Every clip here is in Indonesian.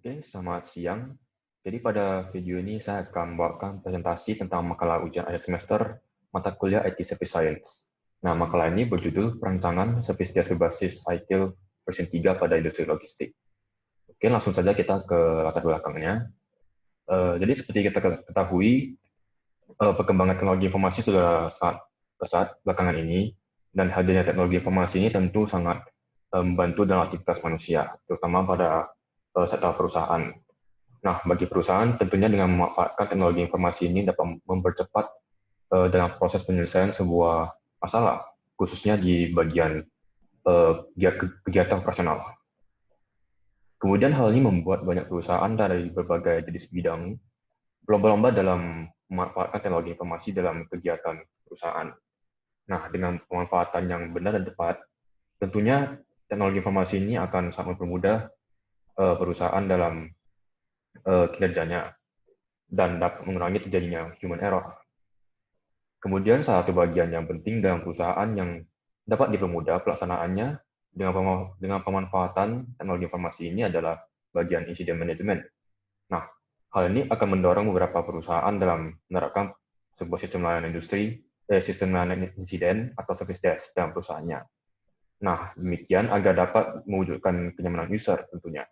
Oke, selamat siang. Jadi pada video ini saya akan membawakan presentasi tentang makalah ujian akhir semester mata kuliah IT Service Science. Nah, makalah ini berjudul Perancangan Service Desk berbasis ITIL versi 3 pada industri logistik. Oke, langsung saja kita ke latar belakangnya. Jadi seperti kita ketahui, perkembangan teknologi informasi sudah sangat pesat belakangan ini, dan hadirnya teknologi informasi ini tentu sangat membantu dalam aktivitas manusia, terutama pada sektor perusahaan. Nah, bagi perusahaan, tentunya dengan memanfaatkan teknologi informasi ini dapat mempercepat dalam proses penyelesaian sebuah masalah, khususnya di bagian kegiatan operasional. Kemudian hal ini membuat banyak perusahaan dari berbagai jenis bidang berlomba-lomba dalam memanfaatkan teknologi informasi dalam kegiatan perusahaan. Nah, dengan pemanfaatan yang benar dan tepat, tentunya teknologi informasi ini akan sangat mempermudah perusahaan dalam kinerjanya dan dapat mengurangi terjadinya human error. Kemudian salah satu bagian yang penting dalam perusahaan yang dapat dipermudah pelaksanaannya dengan pemanfaatan teknologi informasi ini adalah bagian incident management. Nah, hal ini akan mendorong beberapa perusahaan dalam menerapkan sebuah sistem layanan sistem layanan insiden atau service desk dalam perusahaannya. Nah, demikian agar dapat mewujudkan kenyamanan user tentunya.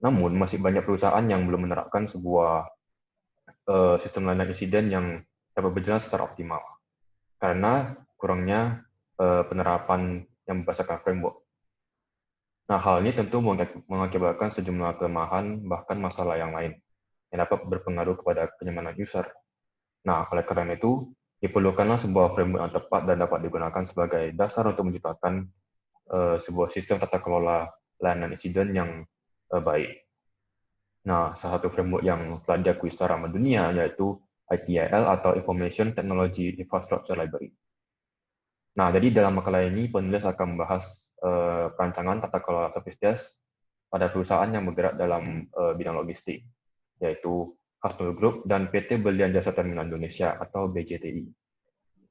Namun, masih banyak perusahaan yang belum menerapkan sebuah sistem layanan insiden yang dapat berjalan secara optimal karena kurangnya penerapan yang berdasarkan framework. Nah, hal ini tentu mengakibatkan sejumlah kelemahan bahkan masalah yang lain yang dapat berpengaruh kepada kenyamanan user. Nah, oleh karena itu, diperlukanlah sebuah framework yang tepat dan dapat digunakan sebagai dasar untuk menciptakan sebuah sistem tata kelola layanan insiden yang baik. Nah, salah satu framework yang telah diakui secara mendunia yaitu ITIL atau Information Technology Infrastructure Library. Nah, jadi dalam makalah ini penulis akan membahas perancangan tata kelola service desk pada perusahaan yang bergerak dalam bidang logistik, yaitu Hafnul Group dan PT Berlian Jasa Terminal Indonesia atau BJTI.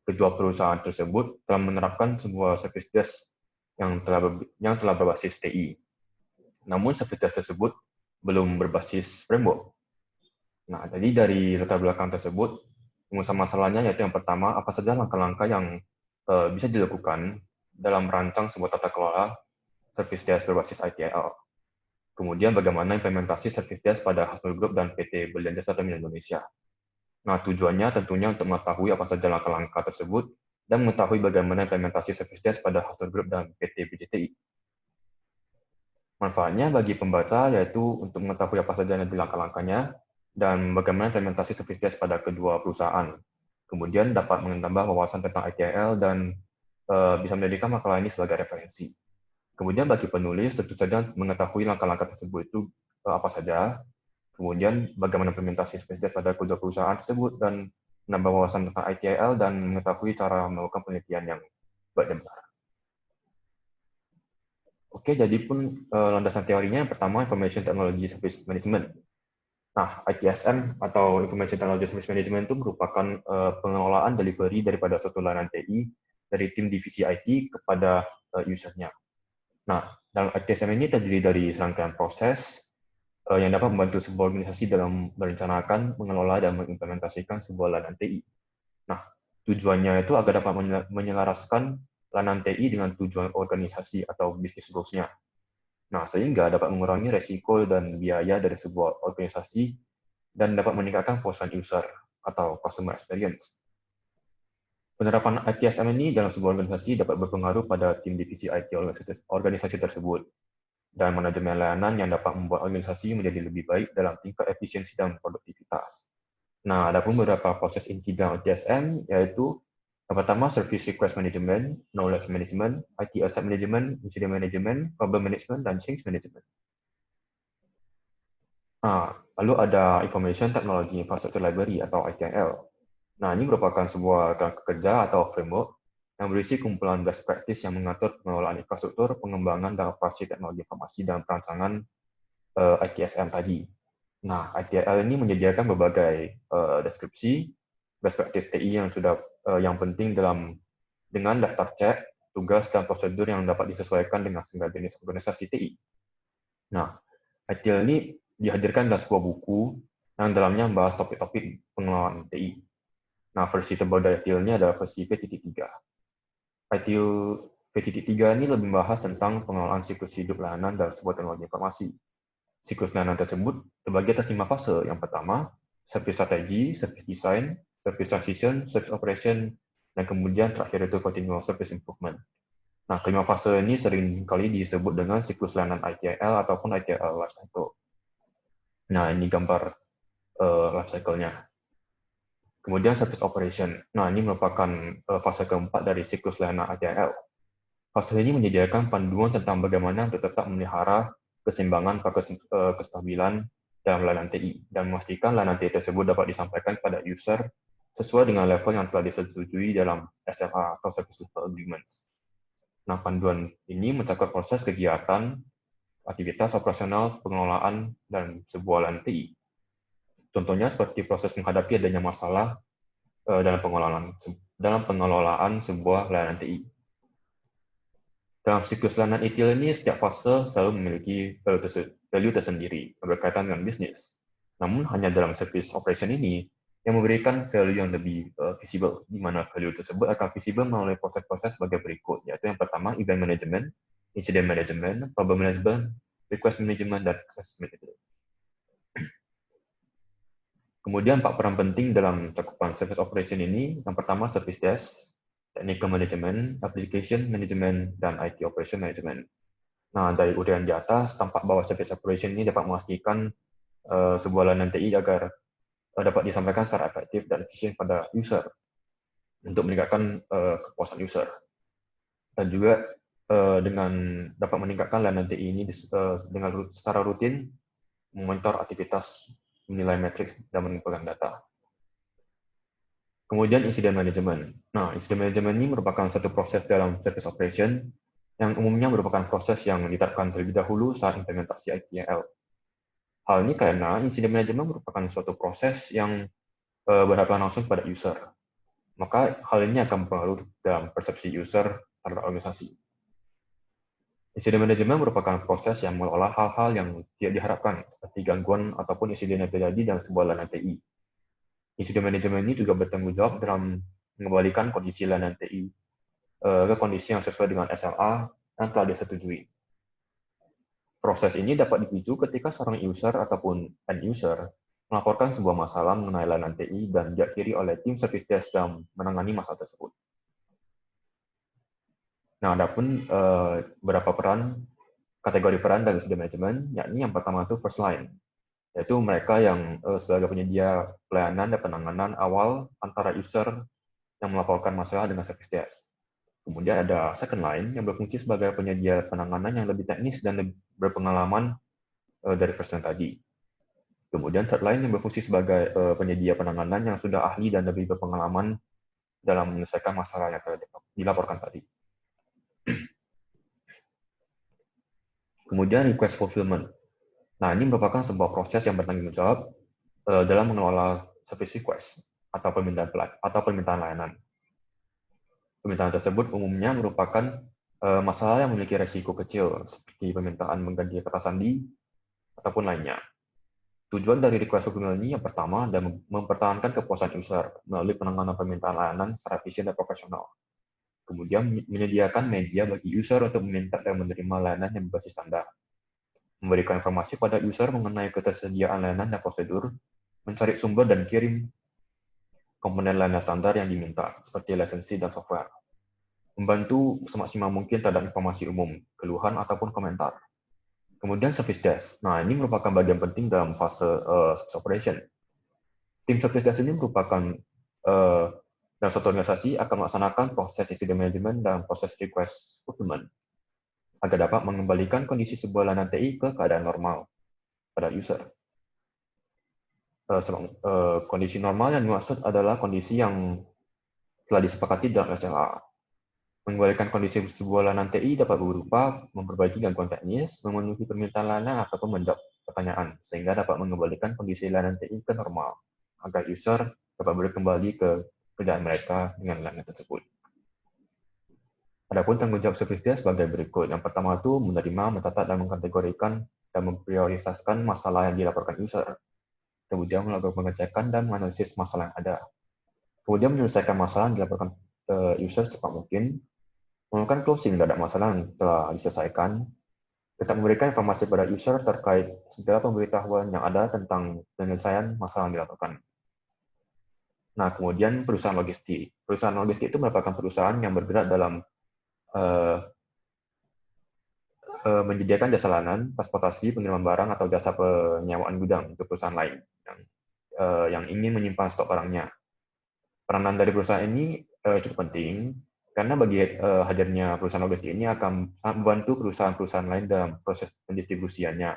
Kedua perusahaan tersebut telah menerapkan sebuah service desk yang telah berbasis TI. Namun service desk tersebut belum berbasis framework. Nah, jadi dari latar belakang tersebut, masalahnya yaitu yang pertama, apa saja langkah-langkah yang bisa dilakukan dalam merancang sebuah tata kelola service desk berbasis ITIL. Kemudian bagaimana implementasi service desk pada Hafnul Group dan PT Berlian Jasa Terminal Indonesia. Nah, tujuannya tentunya untuk mengetahui apa saja langkah-langkah tersebut dan mengetahui bagaimana implementasi service desk pada Hafnul Group dan PT BJTI. Manfaatnya bagi pembaca yaitu untuk mengetahui apa saja nanti langkah-langkahnya dan bagaimana implementasi service desk pada kedua perusahaan. Kemudian dapat menambah wawasan tentang ITIL dan bisa menjadikan makalah ini sebagai referensi. Kemudian bagi penulis tentu saja mengetahui langkah-langkah tersebut itu apa saja, kemudian bagaimana implementasi service desk pada kedua perusahaan tersebut dan menambah wawasan tentang ITIL dan mengetahui cara melakukan penelitian yang baik dan benar. Oke, jadi pun landasan teorinya yang pertama Information Technology Service Management. Nah, ITSM atau Information Technology Service Management itu merupakan pengelolaan delivery daripada suatu layanan TI dari tim divisi IT kepada usernya. Nah, dalam ITSM ini terdiri dari serangkaian proses yang dapat membantu sebuah organisasi dalam merencanakan, mengelola, dan mengimplementasikan sebuah layanan TI. Nah, tujuannya itu agar dapat menyelaraskan layanan TI dengan tujuan organisasi atau bisnis goals-nya. Nah, sehingga dapat mengurangi resiko dan biaya dari sebuah organisasi dan dapat meningkatkan kepuasan user atau customer experience. Penerapan ITSM ini dalam sebuah organisasi dapat berpengaruh pada tim divisi IT organisasi tersebut dan manajemen layanan yang dapat membuat organisasi menjadi lebih baik dalam tingkat efisiensi dan produktivitas. Nah, ada pun beberapa proses inti dalam ITSM, yaitu yang pertama, Service Request Management, Knowledge Management, IT Asset Management, Incident Management, Problem Management, dan Change Management. Nah, lalu ada Information Technology Infrastructure Library atau ITIL. Nah, ini merupakan sebuah kerangka kerja atau framework yang berisi kumpulan best practice yang mengatur pengelolaan infrastruktur, pengembangan, dan operasi teknologi informasi dalam perancangan ITSM tadi. Nah, ITIL ini menyediakan berbagai deskripsi best practice TI yang penting dengan daftar cek, tugas, dan prosedur yang dapat disesuaikan dengan segala jenis organisasi TI. Nah, ITIL ini dihadirkan dalam sebuah buku yang dalamnya membahas topik-topik pengelolaan TI. Nah, versi terbaru dari ITIL ini adalah versi V3. ITIL V3 ini lebih membahas tentang pengelolaan siklus hidup layanan dalam sebuah teknologi informasi. Siklus layanan tersebut terbagi atas 5 fase. Yang pertama, service strategi, service design, service transition, service operation, dan kemudian terakhir itu continuous service improvement. Nah, kelima fase ini sering kali disebut dengan siklus layanan ITIL ataupun ITIL life cycle. Nah, ini gambar life cycle-nya. Kemudian service operation. Nah, ini merupakan fase keempat dari siklus layanan ITIL. Fase ini menyediakan panduan tentang bagaimana untuk tetap memelihara keseimbangan atau kestabilan dalam layanan TI dan memastikan layanan TI tersebut dapat disampaikan kepada user sesuai dengan level yang telah disetujui dalam SLA atau Service Level Agreements. Nah, panduan ini mencakup proses kegiatan, aktivitas operasional, pengelolaan, dan sebuah layanan TI. Contohnya seperti proses menghadapi adanya masalah dalam pengelolaan sebuah layanan TI. Dalam siklus layanan ITIL ini, setiap fase selalu memiliki value tersendiri berkaitan dengan bisnis. Namun, hanya dalam service operation ini yang memberikan value yang lebih visible, di mana value tersebut akan visible melalui proses-proses sebagai berikut, yaitu yang pertama, event management, incident management, problem management, request management, dan access management. Kemudian, 4 peran penting dalam cakupan service operation ini, yang pertama, service desk, technical management, application management, dan IT operation management. Nah, dari uraian di atas, tampak bahwa service operation ini dapat memastikan sebuah layanan TI agar dapat disampaikan secara efektif dan efisien pada user untuk meningkatkan kepuasan user. Dan juga dengan dapat meningkatkan layanan TI ini dengan secara rutin memonitor aktivitas, menilai matriks, dan mengumpulkan data. Kemudian incident management. Nah, incident management ini merupakan satu proses dalam service operation yang umumnya merupakan proses yang diterapkan terlebih dahulu saat implementasi ITIL. Hal ini karena incident management merupakan suatu proses yang berhadapan langsung pada user. Maka hal ini akan mempengaruhi dalam persepsi user terhadap organisasi. Incident management merupakan proses yang mengelola hal-hal yang tidak diharapkan, seperti gangguan ataupun insiden yang terjadi dalam sebuah layanan TI. Incident management ini juga bertanggung jawab dalam mengembalikan kondisi layanan TI ke kondisi yang sesuai dengan SLA yang telah disetujui. Proses ini dapat dipicu ketika seorang user ataupun end user melaporkan sebuah masalah mengenai layanan TI dan diakhiri oleh tim service desk dalam menangani masalah tersebut. Nah, adapun beberapa kategori peran dari incident management, yakni yang pertama itu first line, yaitu mereka yang sebagai penyedia pelayanan dan penanganan awal antara user yang melaporkan masalah dengan service desk. Kemudian ada second line yang berfungsi sebagai penyedia penanganan yang lebih teknis dan lebih berpengalaman dari first line tadi. Kemudian third line yang berfungsi sebagai penyedia penanganan yang sudah ahli dan lebih berpengalaman dalam menyelesaikan masalah yang dilaporkan tadi. Kemudian request fulfillment. Nah, ini merupakan sebuah proses yang bertanggung jawab dalam mengelola service request atau permintaan layanan. Permintaan tersebut umumnya merupakan masalah yang memiliki resiko kecil, seperti permintaan mengganti kata sandi ataupun lainnya. Tujuan dari request fulfillment ini yang pertama adalah mempertahankan kepuasan user melalui penanganan permintaan layanan secara efisien dan profesional. Kemudian menyediakan media bagi user untuk meminta dan menerima layanan yang berbasis standar. Memberikan informasi pada user mengenai ketersediaan layanan dan prosedur, mencari sumber dan kirim komponen layanan standar yang diminta, seperti lisensi dan software. Membantu semaksimal mungkin terhadap informasi umum, keluhan ataupun komentar. Kemudian service desk. Nah, ini merupakan bagian penting dalam fase service operation. Tim service desk ini merupakan dalam suatu organisasi akan melaksanakan proses incident management dan proses request fulfillment agar dapat mengembalikan kondisi sebuah layanan TI ke keadaan normal pada user. Kondisi normal yang dimaksud adalah kondisi yang telah disepakati dalam SLA. Mengembalikan kondisi sebuah layanan TI dapat berupa memperbaiki gangguan teknis, memenuhi permintaan layanan, ataupun menjawab pertanyaan, sehingga dapat mengembalikan kondisi layanan TI ke normal, agar user dapat kembali ke kerjaan mereka dengan layanan tersebut. Adapun tanggung jawab service desk sebagai berikut. Yang pertama itu menerima, mencatat, dan mengkategorikan dan memprioritaskan masalah yang dilaporkan user. Kemudian melakukan pengecekan dan menganalisis masalah yang ada. Kemudian menyelesaikan masalah yang dilaporkan user secepat mungkin, melakukan closing terhadap masalah yang telah diselesaikan, tetap memberikan informasi pada user terkait segala pemberitahuan yang ada tentang penyelesaian masalah yang dilaporkan. Nah, kemudian perusahaan logistik. Perusahaan logistik itu merupakan perusahaan yang bergerak dalam menyediakan jasa layanan, transportasi, pengiriman barang, atau jasa penyewaan gudang untuk perusahaan lain yang ingin menyimpan stok barangnya. Peranan dari perusahaan ini cukup penting, karena bagi hadirnya perusahaan logistik ini akan sangat membantu perusahaan-perusahaan lain dalam proses pendistribusiannya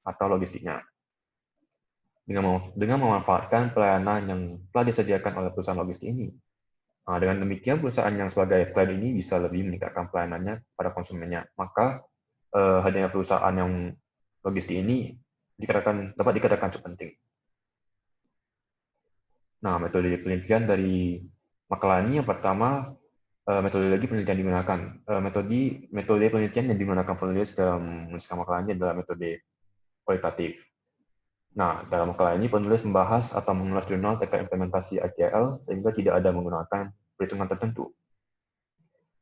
atau logistiknya. Dengan memanfaatkan pelayanan yang telah disediakan oleh perusahaan logistik ini. Nah, dengan demikian, perusahaan yang sebagai klien ini bisa lebih meningkatkan pelayanannya pada konsumennya. Maka, hadirnya perusahaan yang logistik ini dapat dikatakan cukup penting. Nah, metode penelitian dari makalah ini yang pertama, metodologi penelitian digunakan. Metode penelitian yang digunakan penulis dalam menuliskan makalah ini adalah metode kualitatif. Nah, dalam makalah ini penulis membahas atau mengulas jurnal terkait implementasi ITL sehingga tidak ada menggunakan perhitungan tertentu.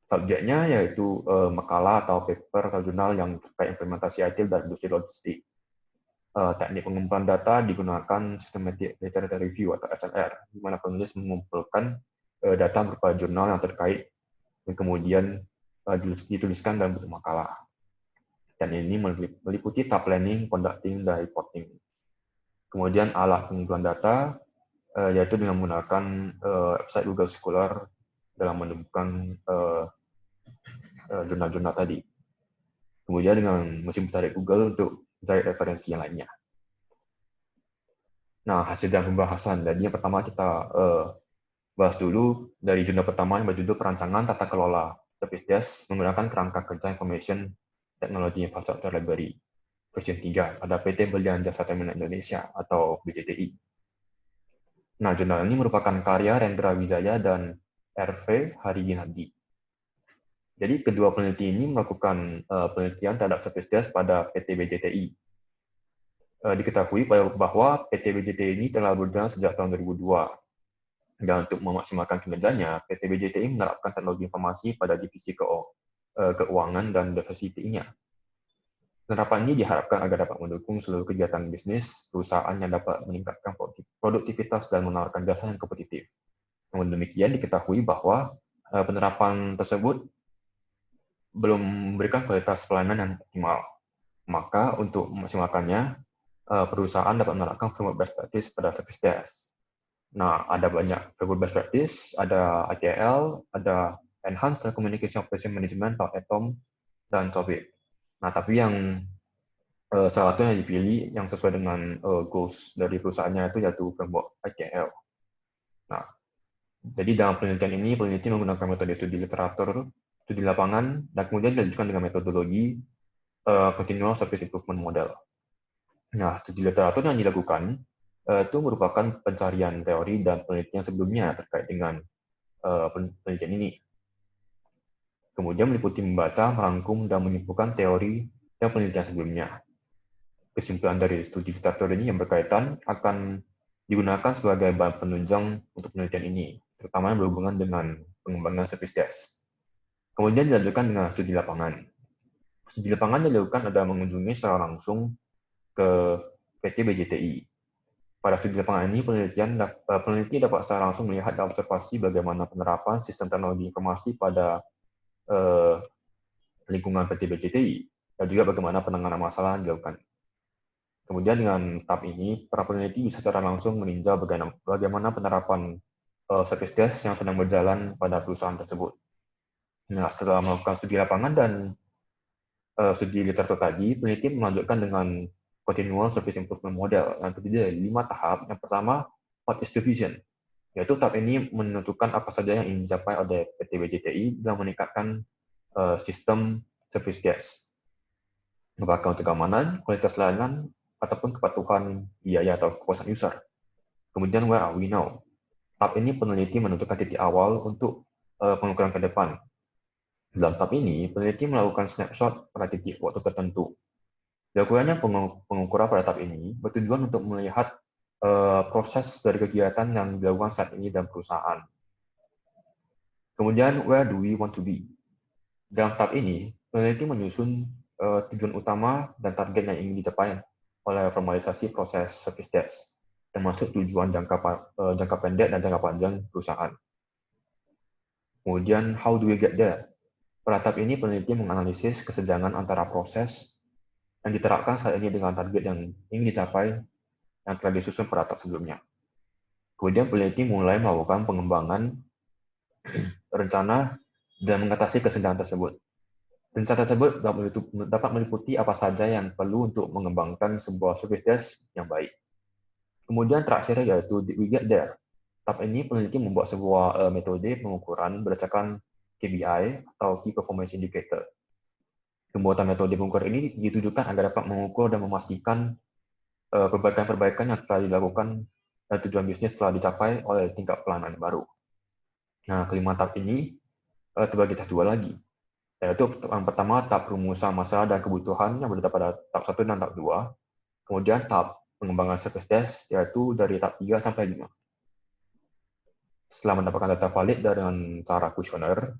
Subjeknya yaitu makalah atau paper atau jurnal yang terkait implementasi ITL dan industri logistik. Teknik pengumpulan data digunakan Systematic Literature Review atau SLR, di mana penulis mengumpulkan data berupa jurnal yang terkait dan kemudian dituliskan dalam bentuk makalah. Dan ini meliputi tahap planning, conducting, dan reporting. Kemudian alat pengumpulan data, yaitu dengan menggunakan website Google Scholar dalam menemukan jurnal-jurnal tadi. Kemudian dengan mesin pencari Google untuk mencari referensi yang lainnya. Nah, hasil dan pembahasan. Jadi yang pertama kita bahas dulu dari jurnal pertama yang berjudul Perancangan Tata Kelola Service Desk menggunakan kerangka kerja Information Technology Infrastructure Library. Versi 3, ada PT Berlian Jasa Terminal Indonesia atau BJTI. Nah, jurnal ini merupakan karya Rendra Wijaya dan RV Hariginandi. Jadi kedua peneliti ini melakukan penelitian terhadap service desk pada PT BJTI. Diketahui bahwa PT BJTI ini telah berjalan sejak tahun 2002. Dan untuk memaksimalkan kinerjanya, PT BJTI menerapkan teknologi informasi pada divisi keuangan dan diversity-nya. Penerapan ini diharapkan agar dapat mendukung seluruh kegiatan bisnis perusahaan yang dapat meningkatkan produktivitas dan menawarkan jasa yang kompetitif. Namun demikian, diketahui bahwa penerapan tersebut belum memberikan kualitas pelayanan yang optimal. Maka untuk memaksimalkannya, perusahaan dapat menerapkan framework best practice pada service desk. Nah, ada banyak framework best practice, ada ITL, ada Enhanced Telecommunication Operation Management atau ETOM, dan TOBIT. Nah, tapi yang salah satu yang dipilih yang sesuai dengan goals dari perusahaannya itu yaitu framework ITL. Nah, jadi dalam penelitian ini, peneliti menggunakan metode studi literatur, studi lapangan, dan kemudian dilanjutkan dengan metodologi Continual Service Improvement Model. Nah, studi literatur yang dilakukan itu merupakan pencarian teori dan penelitian sebelumnya terkait dengan penelitian ini. Kemudian meliputi membaca, merangkum, dan menyimpulkan teori dan penelitian sebelumnya. Kesimpulan dari studi literatur ini yang berkaitan akan digunakan sebagai bahan penunjang untuk penelitian ini, terutama yang berhubungan dengan pengembangan service desk. Kemudian dilanjutkan dengan studi lapangan. Studi lapangan dilakukan ada mengunjungi secara langsung ke PT BJTI. Pada studi lapangan ini, peneliti dapat secara langsung melihat dan observasi bagaimana penerapan sistem teknologi informasi pada lingkungan PT BJTI, dan juga bagaimana penanganan masalah yang dilakukan. Kemudian dengan tahap ini, para peneliti bisa secara langsung meninjau bagaimana penerapan service desk yang sedang berjalan pada perusahaan tersebut. Nah, setelah melakukan studi lapangan dan studi literatur tadi, peneliti melanjutkan dengan Continual Service Improvement Model yang terdiri dari 5 tahap. Yang pertama, what is the vision? Yaitu tahap ini menentukan apa saja yang ingin dicapai oleh PT BJTI dalam meningkatkan sistem service desk. Apakah untuk keamanan, kualitas layanan, ataupun kepatuhan biaya atau kepuasan user. Kemudian, where are we now? Tahap ini peneliti menentukan titik awal untuk pengukuran ke depan. Dalam tahap ini, peneliti melakukan snapshot pada titik waktu tertentu. Dilakukannya pengukuran pada tahap ini bertujuan untuk melihat proses dari kegiatan yang dilakukan saat ini dalam perusahaan. Kemudian, where do we want to be? Dalam tahap ini, peneliti menyusun tujuan utama dan target yang ingin dicapai oleh formalisasi proses service desk, termasuk tujuan jangka pendek dan jangka panjang perusahaan. Kemudian, how do we get there? Pada tahap ini, peneliti menganalisis kesenjangan antara proses yang diterapkan saat ini dengan target yang ingin dicapai yang telah disusun pada tahap sebelumnya. Kemudian, peneliti mulai melakukan pengembangan rencana dan mengatasi kesenjangan tersebut. Rencana tersebut dapat meliputi apa saja yang perlu untuk mengembangkan sebuah service desk yang baik. Kemudian terakhir yaitu did we get there. Tahap ini peneliti membuat sebuah metode pengukuran berdasarkan KPI atau Key Performance Indicator. Pembuatan metode pengukuran ini ditujukan agar dapat mengukur dan memastikan perbaikan-perbaikan yang telah dilakukan dan tujuan bisnis telah dicapai oleh tingkat pelayanan baru. Nah, kelima tahap ini terbagi atas dua lagi, yaitu yang pertama tahap rumusan masalah dan kebutuhan yang berada pada tahap 1 dan tahap 2. Kemudian tahap pengembangan service desk yaitu dari tahap 3 sampai 5. Setelah mendapatkan data valid dengan cara kuesioner,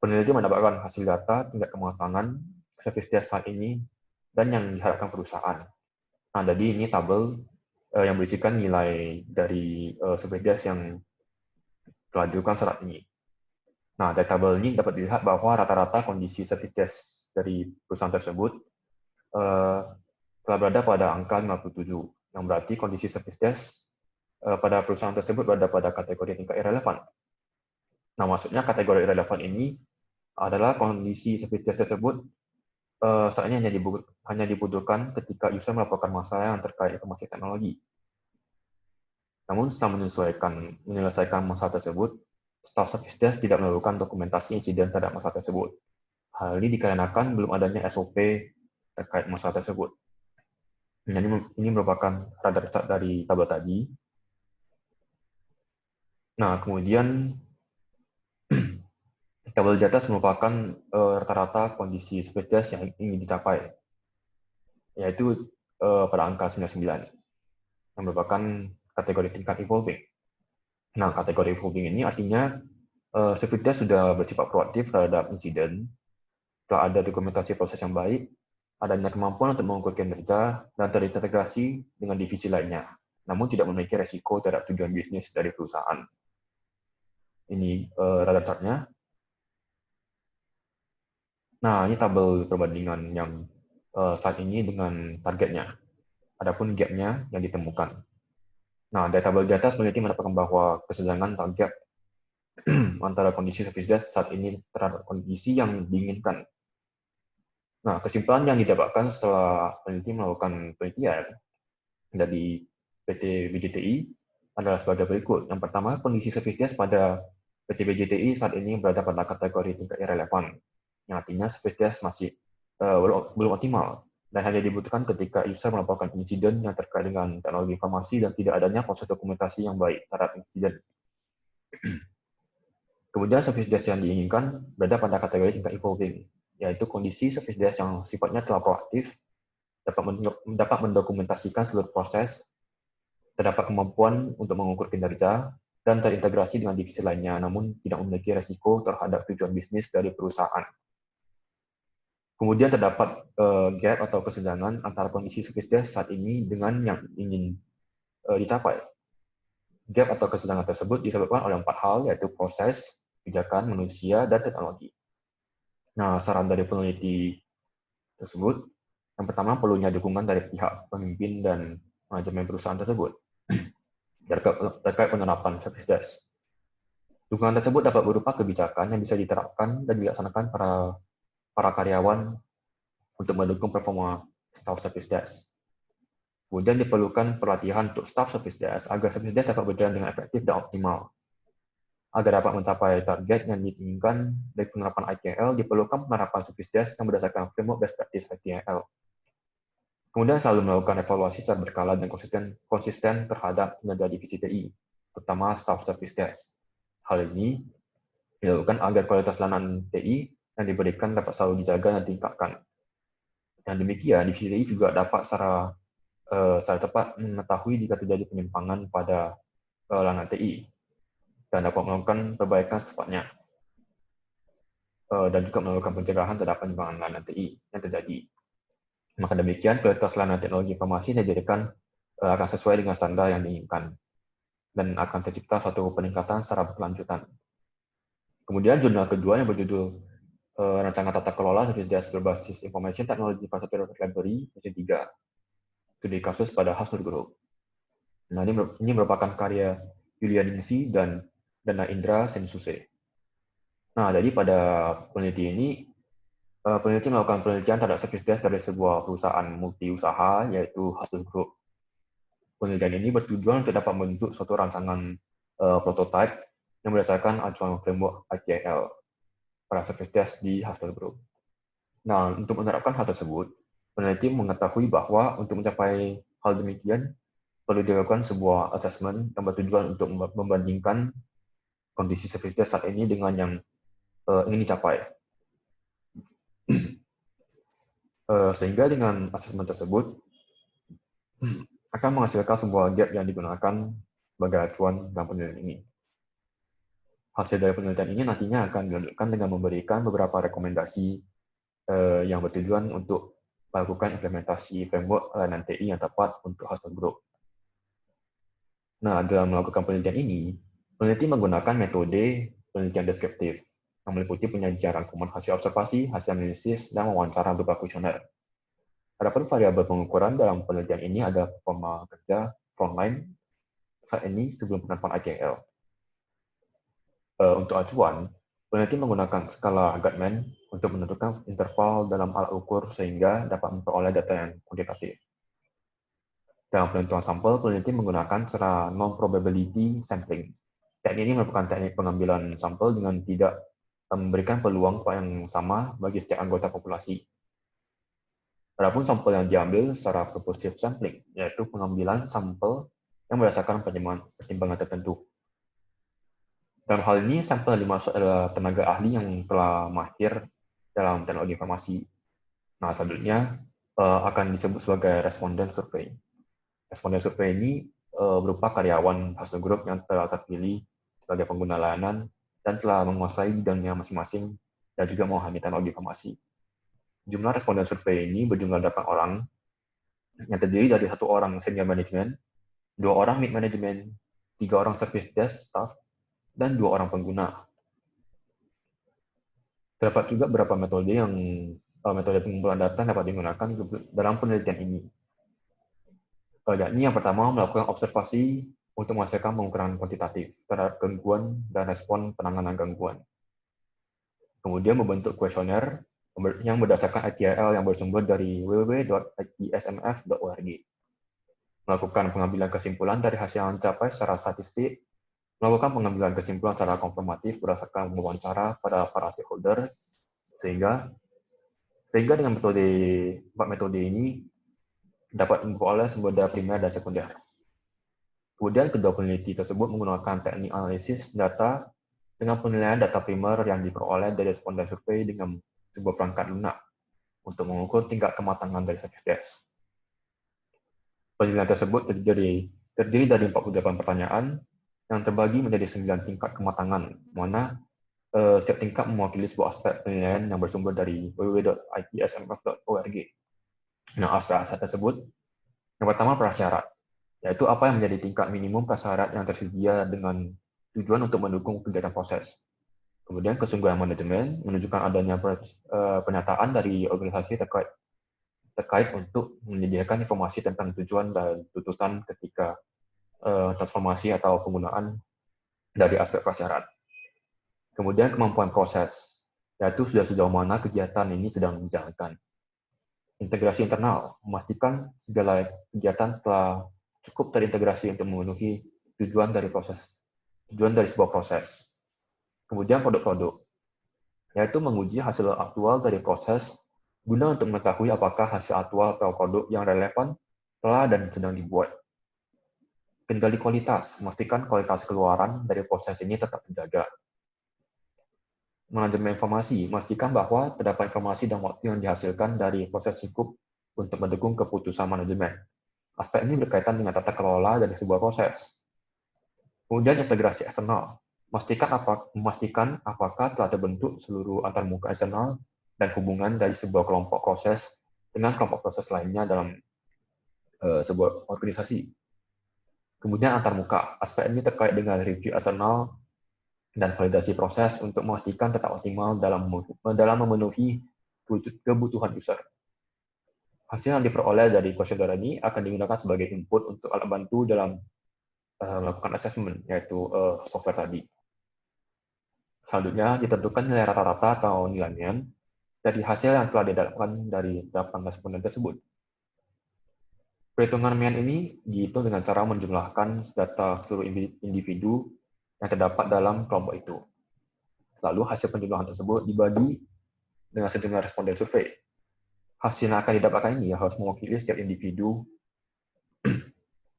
peneliti mendapatkan hasil data tingkat kematangan service desk saat ini dan yang diharapkan perusahaan. Nah, jadi ini tabel yang berisikan nilai dari service desk yang telah dilakukan saat ini. Nah, dari tabel ini dapat dilihat bahwa rata-rata kondisi service desk dari perusahaan tersebut telah berada pada angka 57, yang berarti kondisi service desk pada perusahaan tersebut berada pada kategori tingkat irrelevan. Nah, maksudnya kategori irrelevan ini adalah kondisi service desk tersebut saat ini hanya dibutuhkan ketika user melaporkan masalah yang terkait informasi teknologi. Namun, setelah menyelesaikan masalah tersebut, staf service desk tidak melakukan dokumentasi insiden terhadap masalah tersebut. Hal ini dikarenakan belum adanya SOP terkait masalah tersebut. Ini merupakan radar chart dari tabel tadi. Nah, kemudian tabel di atas merupakan rata-rata kondisi service desk yang ingin dicapai, yaitu pada angka 99, yang merupakan kategori tingkat evolving. Nah, kategori evolving ini artinya service desk sudah bersifat proaktif terhadap insiden, telah ada dokumentasi proses yang baik, adanya kemampuan untuk mengukur kinerja, dan terintegrasi dengan divisi lainnya, namun tidak memiliki resiko terhadap tujuan bisnis dari perusahaan. Ini radar chart-nya. Nah, ini tabel perbandingan yang saat ini dengan targetnya. Adapun gap-nya yang ditemukan. Nah, dari tabel di atas peneliti mendapatkan bahwa kesenjangan target antara kondisi service desk saat ini terhadap kondisi yang diinginkan. Nah, kesimpulan yang didapatkan setelah peneliti melakukan penelitian dari PT BJTI adalah sebagai berikut. Yang pertama, kondisi service desk pada PT BJTI saat ini berada pada kategori tingkat irrelevan, yang artinya service desk masih belum optimal dan hanya dibutuhkan ketika user melaporkan insiden yang terkait dengan teknologi informasi dan tidak adanya proses dokumentasi yang baik terhadap insiden. Kemudian service desk yang diinginkan berada pada kategori tingkat evolving, yaitu kondisi service desk yang sifatnya telah proaktif, dapat mendokumentasikan seluruh proses, terdapat kemampuan untuk mengukur kinerja, dan terintegrasi dengan divisi lainnya, namun tidak memiliki resiko terhadap tujuan bisnis dari perusahaan. Kemudian terdapat gap atau kesenjangan antara kondisi service desk saat ini dengan yang ingin dicapai. Gap atau kesenjangan tersebut disebabkan oleh 4 hal, yaitu proses, kebijakan, manusia, dan teknologi. Nah, saran dari peneliti tersebut, yang pertama perlunya dukungan dari pihak pemimpin dan manajemen perusahaan tersebut terkait penerapan service desk. Dukungan tersebut dapat berupa kebijakan yang bisa diterapkan dan dilaksanakan para karyawan untuk mendukung performa staff service desk. Kemudian diperlukan pelatihan untuk staff service desk agar service desk dapat berjalan dengan efektif dan optimal. Agar dapat mencapai target yang diinginkan dari penerapan ITIL, diperlukan penerapan service desk yang berdasarkan framework best practice ITIL. Kemudian selalu melakukan evaluasi secara berkala dan konsisten terhadap kinerja divisi TI, terutama staff service desk. Hal ini dilakukan agar kualitas layanan TI yang diberikan dapat selalu dijaga dan ditingkatkan. Yang demikian, divisi TI juga dapat secara tepat mengetahui jika terjadi penyimpangan pada layanan TI dan dapat melakukan perbaikan secepatnya dan juga melakukan pencegahan terhadap penyimpangan layanan TI yang terjadi. Maka demikian, kualitas layanan teknologi informasi dijadikan akan sesuai dengan standar yang diinginkan dan akan tercipta suatu peningkatan secara berkelanjutan. Kemudian jurnal kedua yang berjudul Rancangan Tata Kelola Sertifikat Berbasis Information Technology Infrastructure Library versi 3, studi kasus pada Hasnur Group. Nah, ini merupakan karya Yulianingsi dan Dana Indra Sensuse. Nah, jadi pada peneliti ini, peneliti melakukan penelitian terhadap sertifikat dari sebuah perusahaan multi-usaha, yaitu Hasnur Group. Penelitian ini bertujuan untuk dapat membentuk suatu rancangan prototipe yang berdasarkan acuan framework ITIL pada sertifikat di Hasnur Group. Nah, untuk menerapkan hal tersebut, peneliti mengetahui bahwa untuk mencapai hal demikian, perlu dilakukan sebuah assessment yang bertujuan untuk membandingkan kondisi sertifikat saat ini dengan yang ingin dicapai. Sehingga dengan assessment tersebut akan menghasilkan sebuah gap yang digunakan sebagai acuan dalam penelitian ini. Hasil dari penelitian ini nantinya akan dilanjutkan dengan memberikan beberapa rekomendasi yang bertujuan untuk melakukan implementasi framework layanan TI yang tepat untuk Hasnur Group. Nah, dalam melakukan penelitian ini, peneliti menggunakan metode penelitian deskriptif yang meliputi penyajian rangkuman hasil observasi, hasil analisis, dan wawancara berupa kuesioner. Adapun variabel pengukuran dalam penelitian ini ada performa kerja frontline saat ini sebelum penerapan ITIL. Untuk acuan, peneliti menggunakan skala Guttman untuk menentukan interval dalam alat ukur sehingga dapat memperoleh data yang kuantitatif. Dalam penentuan sampel, peneliti menggunakan secara non-probability sampling. Teknik ini merupakan teknik pengambilan sampel dengan tidak memberikan peluang yang sama bagi setiap anggota populasi. Adapun sampel yang diambil secara purposive sampling, yaitu pengambilan sampel yang berdasarkan pertimbangan tertentu. Dalam hal ini, sampel yang dimaksud adalah tenaga ahli yang telah mahir dalam teknologi informasi. Nah, selanjutnya akan disebut sebagai responden survei. Responden survei ini berupa karyawan Hasnur Group yang telah terpilih sebagai pengguna layanan dan telah menguasai bidangnya masing-masing dan juga memahami teknologi informasi. Jumlah responden survei ini berjumlah 8 orang yang terdiri dari 1 orang senior management, 2 orang mid management, 3 orang service desk staff, dan 2 orang pengguna. Terdapat juga beberapa metode pengumpulan data dapat digunakan dalam penelitian ini. Yakni yang pertama melakukan observasi untuk menghasilkan pengukuran kuantitatif terhadap gangguan dan respon penanganan gangguan. Kemudian membentuk kuesioner yang berdasarkan ITIL yang bersumber dari www.itsmf.org. Melakukan pengambilan kesimpulan dari hasil yang dicapai secara statistik, melakukan pengambilan kesimpulan secara konfirmatif berdasarkan wawancara pada para stakeholder, sehingga dengan metode ini dapat memperoleh sumber data primer dan sekunder. Kemudian kedua peneliti tersebut menggunakan teknik analisis data dengan penilaian data primer yang diperoleh dari responden survei dengan sebuah perangkat lunak untuk mengukur tingkat kematangan dari sertifikat. Penilaian tersebut terdiri dari 48 pertanyaan yang terbagi menjadi 9 tingkat kematangan, mana setiap tingkat mewakili sebuah aspek penilaian yang bersumber dari www.itsmf.org. Nah, aspek-aspek tersebut, yang pertama prasyarat, yaitu apa yang menjadi tingkat minimum prasyarat yang tersedia dengan tujuan untuk mendukung kegiatan proses. Kemudian kesungguhan manajemen menunjukkan adanya pernyataan dari organisasi terkait untuk menyediakan informasi tentang tujuan dan tuntutan ketika transformasi atau penggunaan dari aspek prasyarat. Kemudian kemampuan proses, yaitu sudah sejauh mana kegiatan ini sedang dijalankan. Integrasi internal, memastikan segala kegiatan telah cukup terintegrasi untuk memenuhi tujuan dari sebuah proses. Kemudian produk-produk, yaitu menguji hasil aktual dari proses guna untuk mengetahui apakah hasil aktual atau produk yang relevan telah dan sedang dibuat. Kendali kualitas, memastikan kualitas keluaran dari proses ini tetap terjaga. Manajemen informasi, memastikan bahwa terdapat informasi dan waktu yang dihasilkan dari proses cukup untuk mendukung keputusan manajemen. Aspek ini berkaitan dengan tata kelola dari sebuah proses. Kemudian integrasi eksternal, memastikan apakah telah terbentuk seluruh antarmuka eksternal dan hubungan dari sebuah kelompok proses dengan kelompok proses lainnya dalam sebuah organisasi. Kemudian antarmuka, aspek ini terkait dengan review eksternal dan validasi proses untuk memastikan tetap optimal dalam memenuhi kebutuhan user. Hasil yang diperoleh dari kuesioner ini akan digunakan sebagai input untuk alat bantu dalam melakukan assessment, yaitu software tadi. Selanjutnya, ditentukan nilai rata-rata atau nilai mean dari hasil yang telah didapatkan dari delapan responden tersebut. Perhitungan mean ini dihitung dengan cara menjumlahkan data seluruh individu yang terdapat dalam kelompok itu. Lalu hasil penjumlahan tersebut dibagi dengan sejumlah responden survei. Hasil yang akan didapatkan ini harus mewakili setiap individu,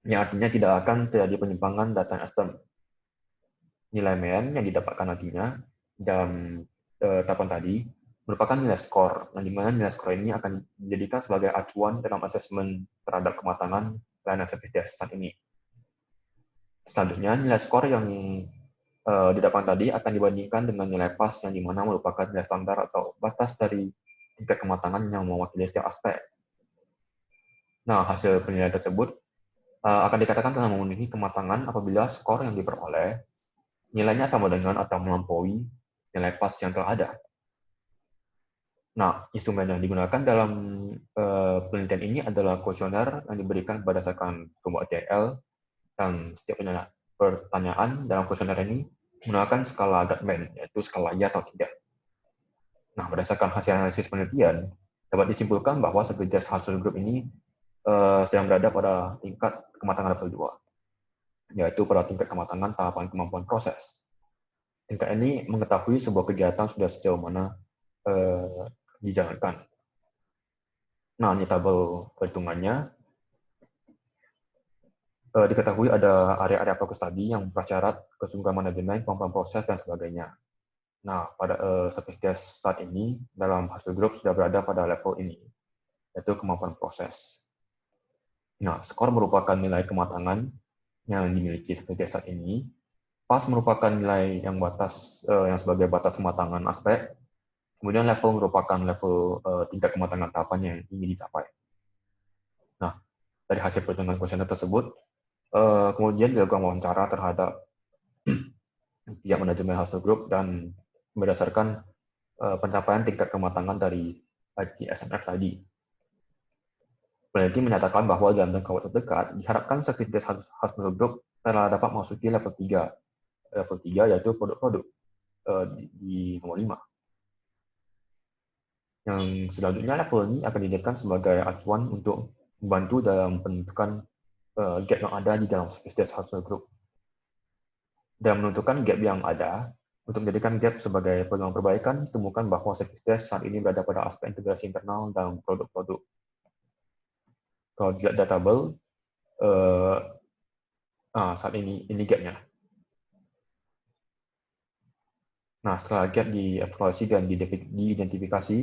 yang artinya tidak akan terjadi penyimpangan data yang ekstern. Nilai mean yang didapatkan nantinya dalam tahapan tadi merupakan nilai skor, yang dimana nilai skor ini akan dijadikan sebagai acuan dalam asesmen terhadap kematangan layanan service desk saat ini. Selanjutnya, nilai skor yang didapatkan tadi akan dibandingkan dengan nilai pas, yang dimana merupakan nilai standar atau batas dari tingkat kematangan yang mewakili setiap aspek. Nah, hasil penilaian tersebut akan dikatakan telah memenuhi kematangan apabila skor yang diperoleh nilainya sama dengan atau melampaui nilai pas yang telah ada. Nah, instrumen yang digunakan dalam penelitian ini adalah kuesioner yang diberikan berdasarkan kelompok TRL, dan setiap pertanyaan dalam kuesioner ini menggunakan skala Guttman, yaitu skala ya atau tidak. Nah, berdasarkan hasil analisis penelitian, dapat disimpulkan bahwa Service Hustle Group ini sedang berada pada tingkat kematangan level 2, yaitu pada tingkat kematangan tahapan kemampuan proses. Tingkat ini mengetahui sebuah kegiatan sudah sejauh mana dijalankan. Nah, ini tabel perhitungannya. Diketahui ada area-area fokus tadi yang prasyarat, kesungguhan manajemen, kemampuan proses, dan sebagainya. Nah, pada Service Desk saat ini, dalam Hustle Group sudah berada pada level ini, yaitu kemampuan proses. Nah, skor merupakan nilai kematangan yang dimiliki Service Desk saat ini. Pas merupakan nilai yang sebagai batas kematangan aspek. Kemudian level merupakan level tingkat kematangan tahapan yang ingin dicapai. Nah, dari hasil perhitungan kuesioner tersebut, kemudian dilakukan wawancara terhadap pihak manajemen Hustle Group, dan berdasarkan pencapaian tingkat kematangan dari ITSMF tadi. Peneliti menyatakan bahwa dalam jangka waktu terdekat, diharapkan Service Desk Hustle Group telah dapat memasuki level 3. Level 3 yaitu produk-produk di nomor 5. Yang selanjutnya, level ini akan dijadikan sebagai acuan untuk membantu dalam penentukan gap yang ada di dalam Service Desk Hustle Group. Dalam menentukan gap yang ada, untuk menjadikan gap sebagai peluang perbaikan, ditemukan bahwa Service Desk saat ini berada pada aspek integrasi internal dalam produk-produk. Kalau dilihat data tabel, saat ini gap-nya. Nah, setelah gap dievaluasi dan diidentifikasi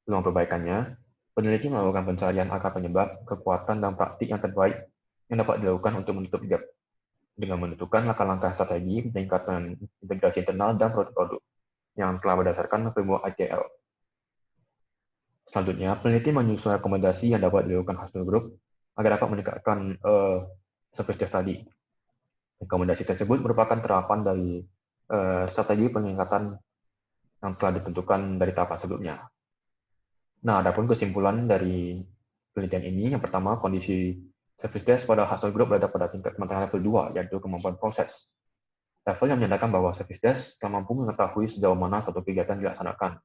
peluang perbaikannya, peneliti melakukan pencarian akar penyebab, kekuatan, dan praktik yang terbaik yang dapat dilakukan untuk menutup gap, dengan menentukan langkah-langkah strategi peningkatan integrasi internal dan produk-produk yang telah berdasarkan framework ITL. Selanjutnya, peneliti menyusun rekomendasi yang dapat dilakukan Hustle Group agar dapat meningkatkan Service Desk tadi. Rekomendasi tersebut merupakan terapan dari strategi peningkatan yang telah ditentukan dari tahapan sebelumnya. Nah, adapun kesimpulan dari penelitian ini, yang pertama, kondisi Service Desk pada Hustle Group berada pada tingkat kematangan level 2, yaitu kemampuan proses. Level yang menyatakan bahwa Service Desk telah mampu mengetahui sejauh mana suatu kegiatan dilaksanakan.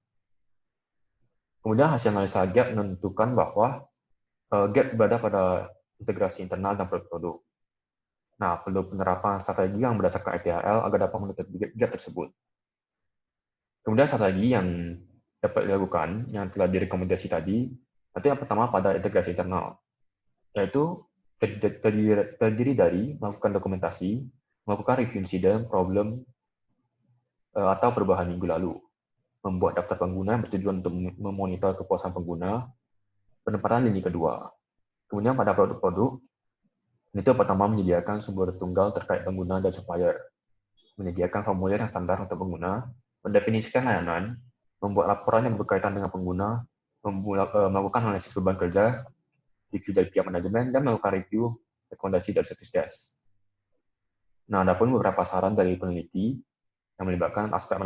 Kemudian hasil analisa gap menentukan bahwa gap berada pada integrasi internal dan produk-produk. Nah, perlu penerapan strategi yang berdasarkan ITIL agar dapat menutup gap tersebut. Kemudian strategi yang dapat dilakukan, yang telah direkomendasi tadi, itu yang pertama pada integrasi internal, yaitu terdiri dari melakukan dokumentasi, melakukan review insiden, problem, atau perubahan minggu lalu. membuat daftar pengguna yang bertujuan untuk memonitor kepuasan pengguna, penempatan lini kedua. Kemudian pada produk-produk, itu pertama menyediakan sumber tunggal terkait pengguna dan supplier, menyediakan formulir yang standar untuk pengguna, mendefinisikan layanan, membuat laporan yang berkaitan dengan pengguna, melakukan analisis beban kerja, review dari pihak manajemen, dan melakukan review rekomendasi dari service desk. Nah, ada pun beberapa saran dari peneliti yang melibatkan aspek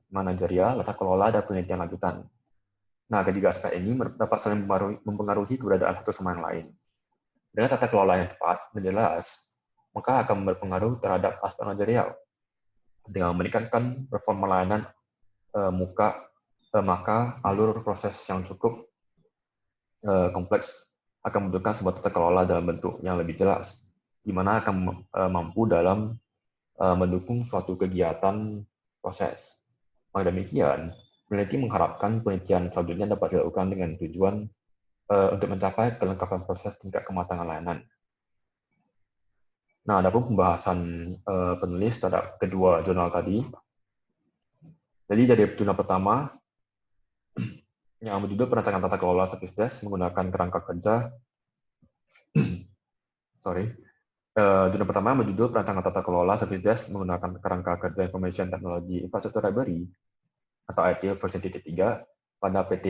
manajerial, tata kelola, dan penelitian lanjutan. Nah, ketiga aspek ini dapat saling mempengaruhi keberadaan satu sama yang lain. Dengan tata kelola yang tepat dan jelas, maka akan berpengaruh terhadap aspek manajerial. Dengan meningkatkan performa layanan, maka alur proses yang cukup kompleks akan membutuhkan sebuah tata kelola dalam bentuk yang lebih jelas, di mana akan mampu dalam mendukung suatu kegiatan proses. Maka demikian, peneliti mengharapkan penelitian selanjutnya dapat dilakukan dengan tujuan untuk mencapai kelengkapan proses tingkat kematangan layanan. Nah, ada pun pembahasan penulis terhadap kedua jurnal tadi. Jadi dari jurnal pertama, yang berjudul Perancangan Tata Kelola Service Desk menggunakan kerangka kerja. Jurnal pertama berjudul Perancangan Tata Kelola Service Desk menggunakan kerangka kerja Information Technology Infrastructure Library atau ITIL versi 3 pada PT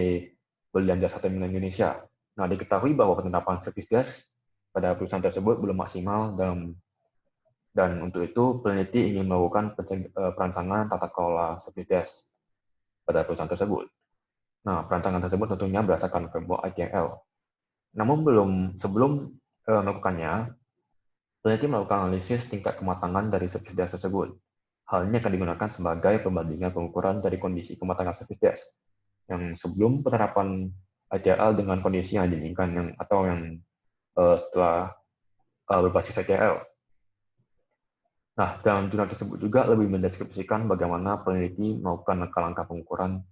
Berlian Jasa Terminal Indonesia. Nah, diketahui bahwa penerapan service desk pada perusahaan tersebut belum maksimal dan untuk itu peneliti ingin melakukan perancangan tata kelola service desk pada perusahaan tersebut. Nah, perancangan tersebut tentunya berdasarkan framework ITIL. Namun sebelum melakukannya, peneliti melakukan analisis tingkat kematangan dari service desk tersebut. Hal ini akan digunakan sebagai perbandingan pengukuran dari kondisi kematangan service desk yang sebelum penerapan ITIL dengan kondisi yang diinginkan atau yang setelah berbasis ITIL. Nah, dalam jurnal tersebut juga lebih mendeskripsikan bagaimana peneliti melakukan langkah-langkah pengukuran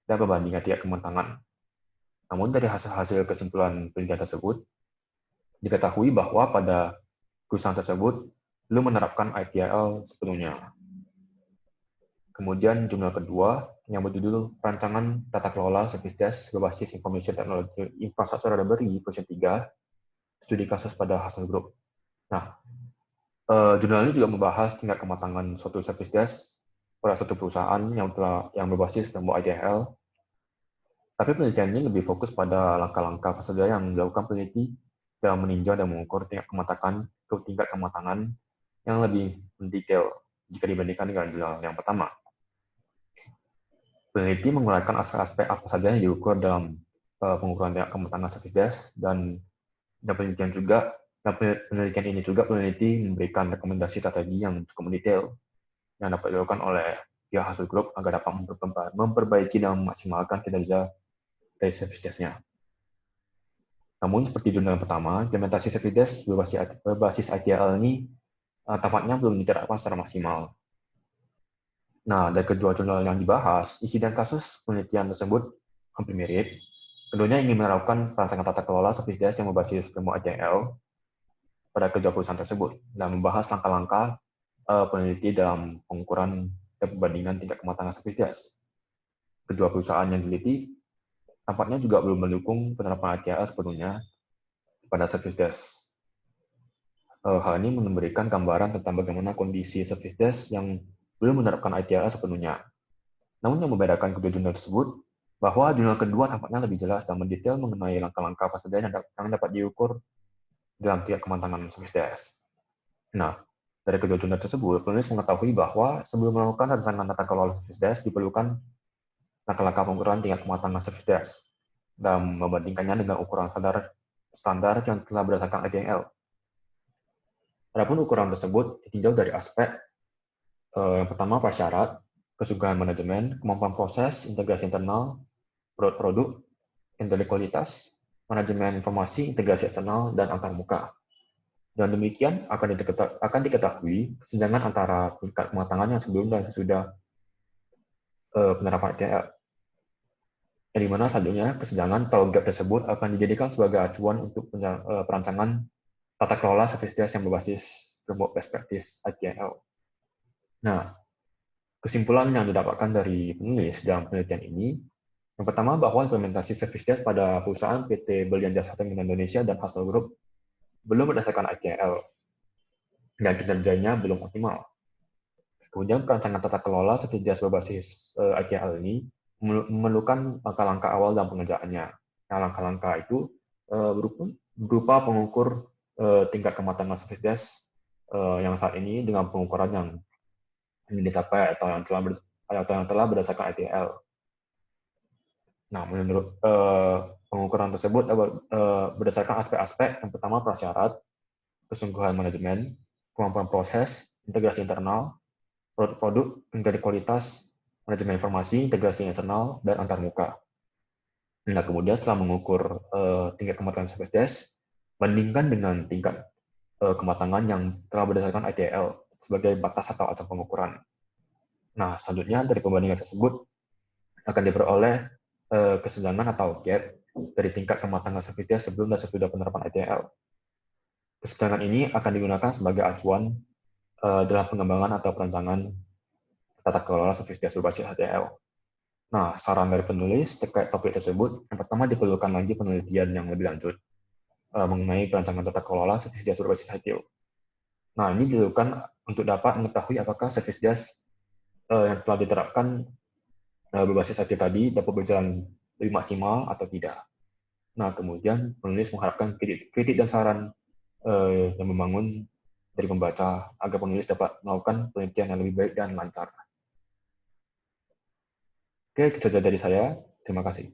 dan perbandingan tingkat kematangan. Namun dari hasil kesimpulan penelitian tersebut, diketahui bahwa pada perusahaan tersebut belum menerapkan ITIL sepenuhnya. Kemudian jurnal kedua yang berjudul Perancangan Tata Kelola Service Desk berbasis Information Technology Infrastructure Library versi 3, studi kasus pada Hasan Group. Nah, jurnal ini juga membahas tingkat kematangan suatu service desk pada suatu perusahaan yang berbasis framework ITIL. Tapi penelitian ini lebih fokus pada langkah-langkah prosedur yang dilakukan peneliti dalam meninjau dan mengukur tingkat kematangan yang lebih mendetail jika dibandingkan dengan jurnal yang pertama. Peneliti menguraikan aspek-aspek apa saja yang diukur dalam pengukuran tingkat kematangan service desk dan penelitian ini juga peneliti memberikan rekomendasi strategi yang cukup mendetail yang dapat dilakukan oleh pihak Hasil Group agar dapat memperbaiki dan memaksimalkan kinerja dari service desk-nya. Namun seperti jurnal pertama, implementasi service desk berbasis ITIL ini tampaknya belum diterapkan secara maksimal. Nah, dari kedua jurnal yang dibahas, isi dan kasus penelitian tersebut hampir mirip. Keduanya ingin menerapkan perancangan tata kelola service desk yang berbasis framework ITIL pada kedua perusahaan tersebut dan membahas langkah-langkah peneliti dalam pengukuran dan perbandingan tingkat kematangan service desk. Kedua perusahaan yang diteliti tampaknya juga belum mendukung penerapan ITIL sepenuhnya pada service desk. Hal ini memberikan gambaran tentang bagaimana kondisi service desk yang belum menerapkan ITIL sepenuhnya. Namun yang membedakan kedua jurnal tersebut, bahwa jurnal kedua tampaknya lebih jelas dan mendetail mengenai langkah-langkah prosedur yang dapat diukur dalam tingkat kematangan service desk. Nah, dari kedua jurnal tersebut, penulis mengetahui bahwa sebelum melakukan rancangan tata kelola service desk diperlukan langkah-langkah pengukuran tingkat kematangan service desk dan membandingkannya dengan ukuran standar yang telah berdasarkan ITIL. Adapun ukuran tersebut ditinjau dari aspek yang pertama prasyarat, kesudahan manajemen, kemampuan proses, integrasi internal, produk, intelektualitas, manajemen informasi, integrasi eksternal, dan antarmuka. Dan demikian akan diketahui kesenjangan antara tingkat kematangan yang sebelum dan sesudah penerapan ITIL. Yang dimana selanjutnya kesenjangan atau gap tersebut akan dijadikan sebagai acuan untuk perancangan tata kelola service desk yang berbasis framework best practice ITIL. Nah, Kesimpulan yang didapatkan dari penulis dalam penelitian ini, yang pertama bahwa implementasi service desk pada perusahaan PT Berlian Jasa Tembak Indonesia dan Hassel Group belum berdasarkan ITIL dan kinerjanya belum optimal. Kemudian perancangan tata kelola service desk berbasis ITIL ini memerlukan langkah-langkah awal dalam pengerjaannya. Nah, langkah-langkah itu berupa pengukur tingkat kematangan service desk yang saat ini dengan pengukuran yang dicapai atau yang telah berdasarkan ITIL. Nah, menurut pengukuran tersebut berdasarkan aspek-aspek yang pertama prasyarat, kesungguhan manajemen, kemampuan proses, integrasi internal, produk, tingkat kualitas, manajemen informasi, integrasi internal, dan antarmuka. Nah, kemudian setelah mengukur tingkat kematangan service desk, bandingkan dengan tingkat kematangan yang telah berdasarkan ITIL sebagai batas atau acuan pengukuran. Nah, selanjutnya dari pembandingan tersebut akan diperoleh kesenjangan atau gap dari tingkat kematangan service desk sebelum dan sesudah penerapan ITIL. Kesenjangan ini akan digunakan sebagai acuan dalam pengembangan atau perancangan tata kelola service desk berbasis ITIL. Nah, saran dari penulis terkait topik tersebut, yang pertama diperlukan lagi penelitian yang lebih lanjut mengenai perancangan tata kelola service desk berbasis ITIL. Nah, ini dilakukan untuk dapat mengetahui apakah service desk yang telah diterapkan berbasis ITIL tadi dapat berjalan lebih maksimal atau tidak. Nah, kemudian penulis mengharapkan kritik dan saran yang membangun dari pembaca agar penulis dapat melakukan penelitian yang lebih baik dan lancar. Oke, itu saja dari saya. Terima kasih.